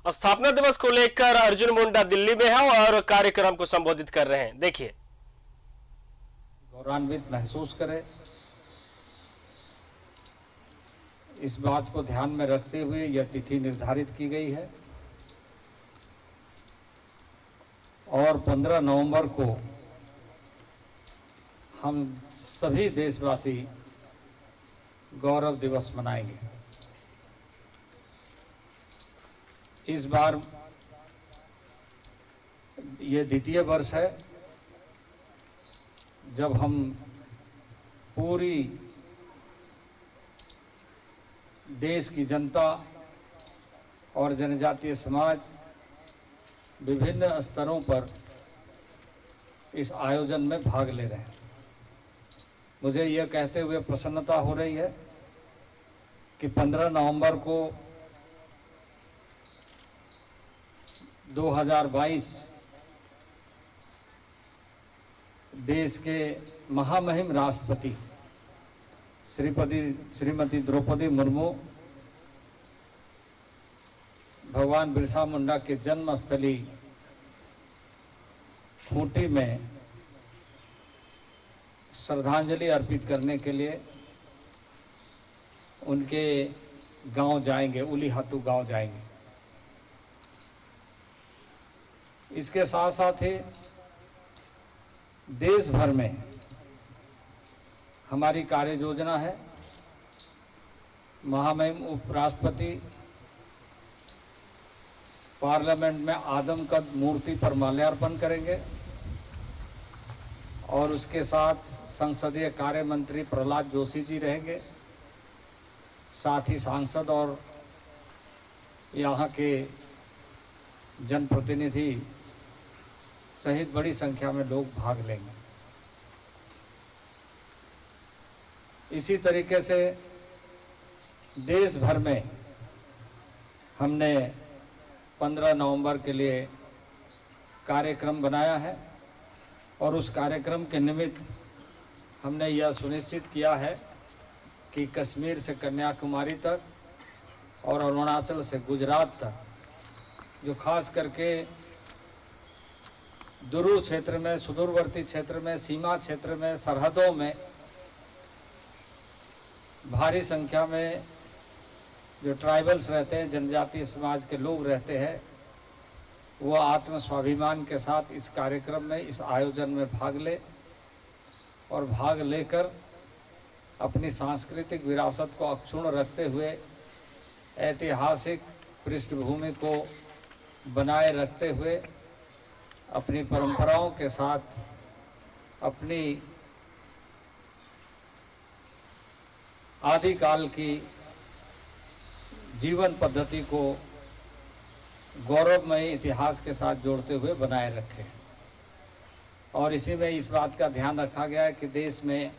स्थापना दिवस को लेकर अर्जुन मुंडा दिल्ली में है और कार्यक्रम को संबोधित कर रहे हैं। देखिए। गौरवान्वित महसूस करें, इस बात को ध्यान में रखते हुए यह तिथि निर्धारित की गई है और 15 नवंबर को हम सभी देशवासी गौरव दिवस मनाएंगे। इस बार ये द्वितीय वर्ष है जब हम पूरी देश की जनता और जनजातीय समाज विभिन्न स्तरों पर इस आयोजन में भाग ले रहे हैं। मुझे यह कहते हुए प्रसन्नता हो रही है कि 15 नवंबर को 2022 देश के महामहिम राष्ट्रपति श्रीमती द्रौपदी मुर्मू भगवान बिरसा मुंडा के जन्म स्थली खूंटी में श्रद्धांजलि अर्पित करने के लिए उनके गांव जाएंगे, उलीहातू गांव जाएंगे। इसके साथ साथ ही देश भर में हमारी कार्य योजना है। महामहिम उपराष्ट्रपति पार्लियामेंट में आदमकद मूर्ति पर माल्यार्पण करेंगे और उसके साथ संसदीय कार्य मंत्री प्रहलाद जोशी जी रहेंगे, साथ ही सांसद और यहाँ के जनप्रतिनिधि सहित बड़ी संख्या में लोग भाग लेंगे। इसी तरीके से देश भर में हमने 15 नवंबर के लिए कार्यक्रम बनाया है और उस कार्यक्रम के निमित्त हमने यह सुनिश्चित किया है कि कश्मीर से कन्याकुमारी तक और अरुणाचल से गुजरात तक, जो खास करके दूर क्षेत्र में, सुदूरवर्ती क्षेत्र में, सीमा क्षेत्र में, सरहदों में भारी संख्या में जो ट्राइबल्स रहते हैं, जनजातीय समाज के लोग रहते हैं, वो आत्म स्वाभिमान के साथ इस कार्यक्रम में, इस आयोजन में भाग ले और भाग लेकर अपनी सांस्कृतिक विरासत को अक्षुण्ण रखते हुए ऐतिहासिक पृष्ठभूमि को बनाए रखते हुए अपनी परंपराओं के साथ अपनी आदिकाल की जीवन पद्धति को गौरवमय इतिहास के साथ जोड़ते हुए बनाए रखें। और इसी में इस बात का ध्यान रखा गया है कि देश में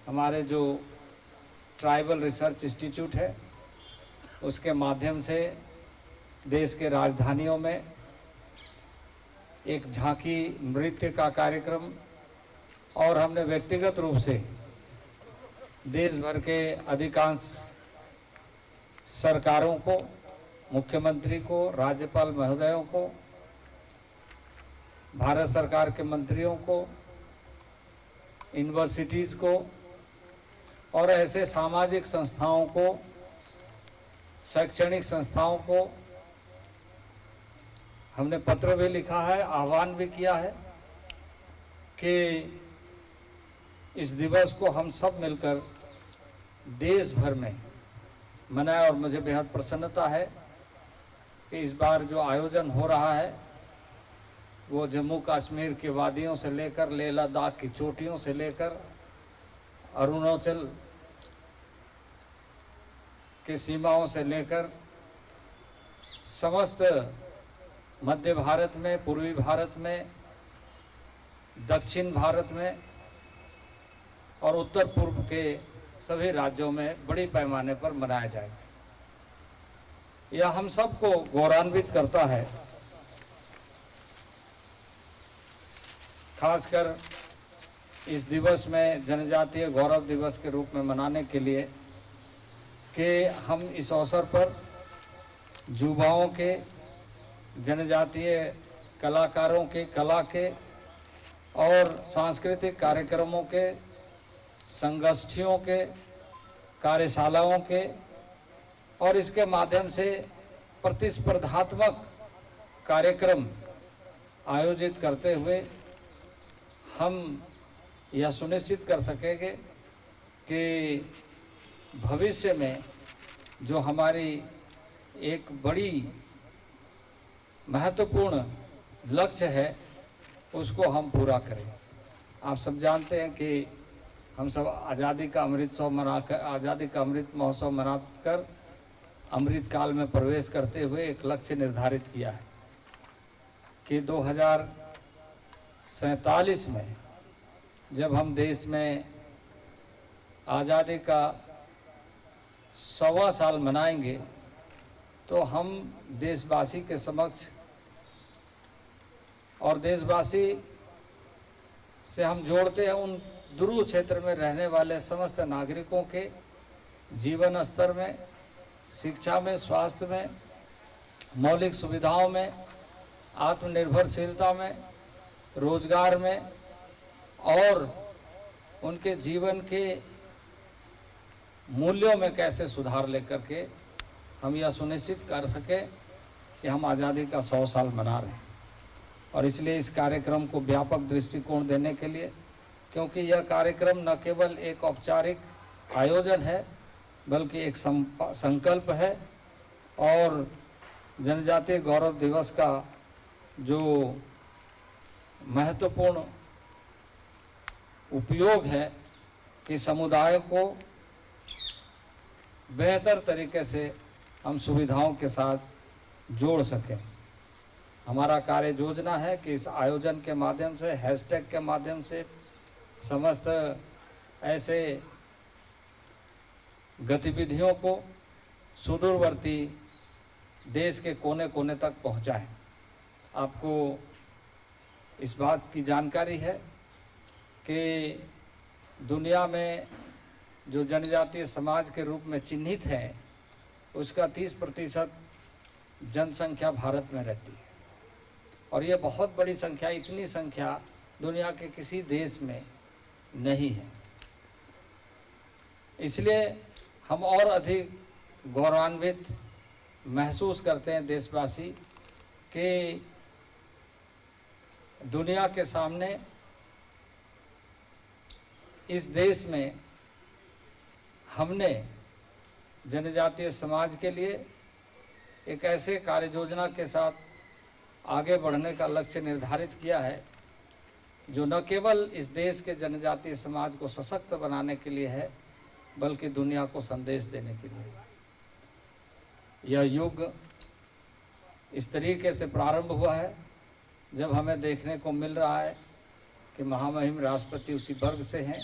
हमारे जो ट्राइबल रिसर्च इंस्टीट्यूट है उसके माध्यम से देश के राजधानियों में एक झांकी नृत्य का कार्यक्रम और हमने व्यक्तिगत रूप से देश भर के अधिकांश सरकारों को, मुख्यमंत्री को, राज्यपाल महोदयों को, भारत सरकार के मंत्रियों को, यूनिवर्सिटीज़ को और ऐसे सामाजिक संस्थाओं को, शैक्षणिक संस्थाओं को हमने पत्र भी लिखा है, आह्वान भी किया है कि इस दिवस को हम सब मिलकर देश भर में मनाएं। और मुझे बेहद प्रसन्नता है कि इस बार जो आयोजन हो रहा है वो जम्मू कश्मीर की वादियों से लेकर लेह लद्दाख की चोटियों से लेकर अरुणाचल की सीमाओं से लेकर समस्त मध्य भारत में, पूर्वी भारत में, दक्षिण भारत में और उत्तर पूर्व के सभी राज्यों में बड़ी पैमाने पर मनाया जाएगा। यह हम सबको गौरवान्वित करता है, खासकर इस दिवस में जनजातीय गौरव दिवस के रूप में मनाने के लिए कि हम इस अवसर पर युवाओं के, जनजातीय कलाकारों के कला के और सांस्कृतिक कार्यक्रमों के, संगोष्ठियों के, कार्यशालाओं के और इसके माध्यम से प्रतिस्पर्धात्मक कार्यक्रम आयोजित करते हुए हम यह सुनिश्चित कर सकेंगे कि भविष्य में जो हमारी एक बड़ी महत्वपूर्ण लक्ष्य है उसको हम पूरा करें। आप सब जानते हैं कि हम सब आज़ादी का अमृत महोत्सव मनाकर अमृत काल में प्रवेश करते हुए एक लक्ष्य निर्धारित किया है कि 2047 में जब हम देश में आज़ादी का 100वां साल मनाएंगे तो हम देशवासी के समक्ष और देशवासी से हम जोड़ते हैं उन दुर्गम क्षेत्र में रहने वाले समस्त नागरिकों के जीवन स्तर में, शिक्षा में, स्वास्थ्य में, मौलिक सुविधाओं में, आत्मनिर्भरशीलता में, रोजगार में और उनके जीवन के मूल्यों में कैसे सुधार लेकर के हम यह सुनिश्चित कर सके कि हम आज़ादी का 100 साल मना रहे हैं। और इसलिए इस कार्यक्रम को व्यापक दृष्टिकोण देने के लिए, क्योंकि यह कार्यक्रम न केवल एक औपचारिक आयोजन है बल्कि एक संकल्प है और जनजातीय गौरव दिवस का जो महत्वपूर्ण उपयोग है कि समुदाय को बेहतर तरीके से हम सुविधाओं के साथ जोड़ सकें। हमारा कार्य योजना है कि इस आयोजन के माध्यम से, हैशटैग के माध्यम से समस्त ऐसे गतिविधियों को सुदूरवर्ती देश के कोने कोने तक पहुंचाएं। आपको इस बात की जानकारी है कि दुनिया में जो जनजातीय समाज के रूप में चिन्हित है उसका 30% जनसंख्या भारत में रहती है और ये बहुत बड़ी संख्या, इतनी संख्या दुनिया के किसी देश में नहीं है। इसलिए हम और अधिक गौरवान्वित महसूस करते हैं देशवासी कि दुनिया के सामने इस देश में हमने जनजातीय समाज के लिए एक ऐसे कार्य योजना के साथ आगे बढ़ने का लक्ष्य निर्धारित किया है जो न केवल इस देश के जनजातीय समाज को सशक्त बनाने के लिए है बल्कि दुनिया को संदेश देने के लिए। यह युग इस तरीके से प्रारंभ हुआ है जब हमें देखने को मिल रहा है कि महामहिम राष्ट्रपति उसी वर्ग से हैं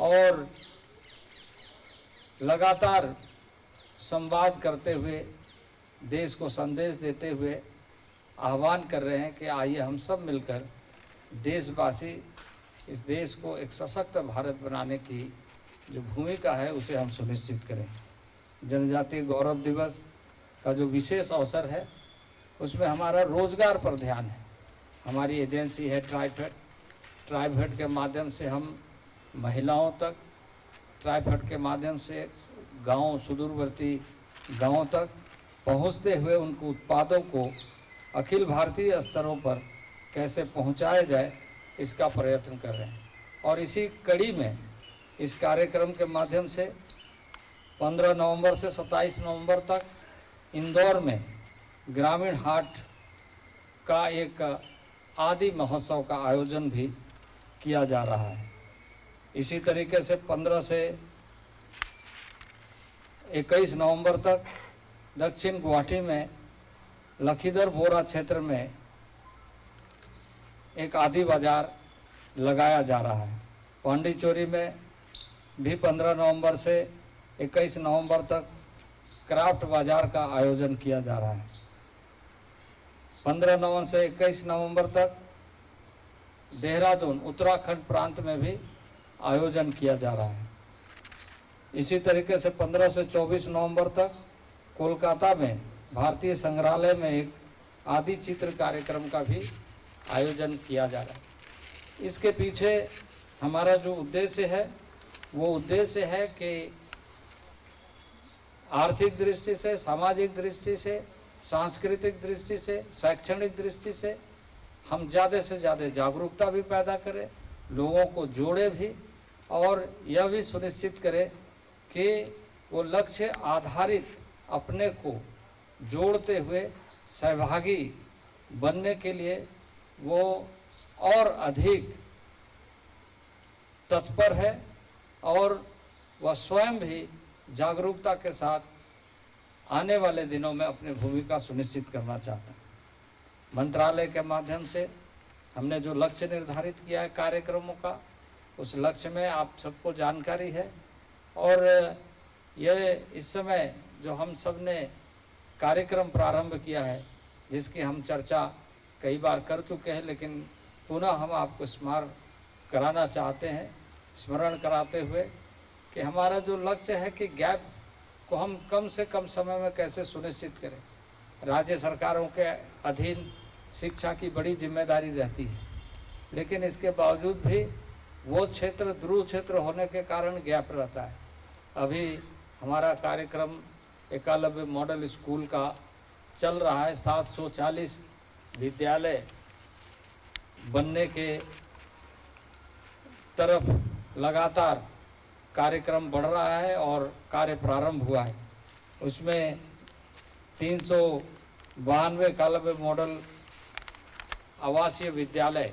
और लगातार संवाद करते हुए, देश को संदेश देते हुए आह्वान कर रहे हैं कि आइए हम सब मिलकर देशवासी इस देश को एक सशक्त भारत बनाने की जो भूमिका है उसे हम सुनिश्चित करें। जनजातीय गौरव दिवस का जो विशेष अवसर है उसमें हमारा रोजगार पर ध्यान है। हमारी एजेंसी है ट्राइफेड के माध्यम से हम महिलाओं तक, ट्राइफेड के माध्यम से गांव, सुदूरवर्ती गांवों तक पहुंचते हुए उनको उत्पादों को अखिल भारतीय स्तरों पर कैसे पहुंचाया जाए इसका प्रयत्न कर रहे हैं। और इसी कड़ी में इस कार्यक्रम के माध्यम से 15 नवंबर से 27 नवंबर तक इंदौर में ग्रामीण हाट का एक आदि महोत्सव का आयोजन भी किया जा रहा है। इसी तरीके से 15 से 21 नवंबर तक दक्षिण गुवाहाटी में लखीदर बोरा क्षेत्र में एक आदि बाजार लगाया जा रहा है। पांडिचेरी में भी 15 नवंबर से 21 नवंबर तक क्राफ्ट बाजार का आयोजन किया जा रहा है। 15 नवंबर से 21 नवंबर तक देहरादून, उत्तराखंड प्रांत में भी आयोजन किया जा रहा है। इसी तरीके से 15 से 24 नवंबर तक कोलकाता में भारतीय संग्रहालय में एक आदि चित्र कार्यक्रम का भी आयोजन किया जा रहा है। इसके पीछे हमारा जो उद्देश्य है वो उद्देश्य है कि आर्थिक दृष्टि से, सामाजिक दृष्टि से, सांस्कृतिक दृष्टि से, शैक्षणिक दृष्टि से हम ज़्यादा से ज़्यादा जागरूकता भी पैदा करें, लोगों को जोड़े भी, और यह भी सुनिश्चित करें कि वो लक्ष्य आधारित अपने को जोड़ते हुए सहभागी बनने के लिए वो और अधिक तत्पर है और वह स्वयं भी जागरूकता के साथ आने वाले दिनों में अपनी भूमिका सुनिश्चित करना चाहता है। मंत्रालय के माध्यम से हमने जो लक्ष्य निर्धारित किया है कार्यक्रमों का, उस लक्ष्य में आप सबको जानकारी है। और यह इस समय जो हम सब ने कार्यक्रम प्रारंभ किया है, जिसकी हम चर्चा कई बार कर चुके हैं, लेकिन पुनः हम आपको स्मरण कराना चाहते हैं, स्मरण कराते हुए कि हमारा जो लक्ष्य है कि गैप को हम कम से कम समय में कैसे सुनिश्चित करें। राज्य सरकारों के अधीन शिक्षा की बड़ी जिम्मेदारी रहती है, लेकिन इसके बावजूद भी वो क्षेत्र ध्रुव क्षेत्र होने के कारण गैप रहता है। अभी हमारा कार्यक्रम एकलव्य मॉडल स्कूल का चल रहा है। 740 विद्यालय बनने के तरफ लगातार कार्यक्रम बढ़ रहा है और कार्य प्रारंभ हुआ है। उसमें 392 एकलव्य मॉडल आवासीय विद्यालय,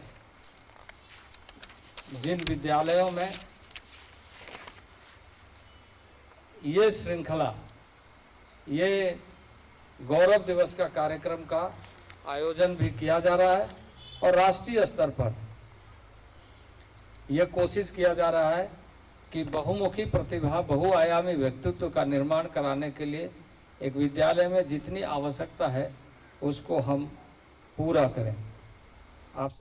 जिन विद्यालयों में ये श्रृंखला, ये गौरव दिवस का कार्यक्रम का आयोजन भी किया जा रहा है और राष्ट्रीय स्तर पर यह कोशिश किया जा रहा है कि बहुमुखी प्रतिभा, बहुआयामी व्यक्तित्व का निर्माण कराने के लिए एक विद्यालय में जितनी आवश्यकता है उसको हम पूरा करें। आप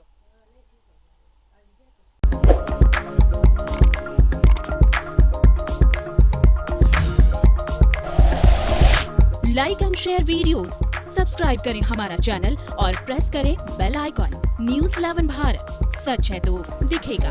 like and share videos, subscribe करें हमारा चैनल और प्रेस करें बेल आइकॉन। न्यूज़ 11 भारत, सच है तो दिखेगा।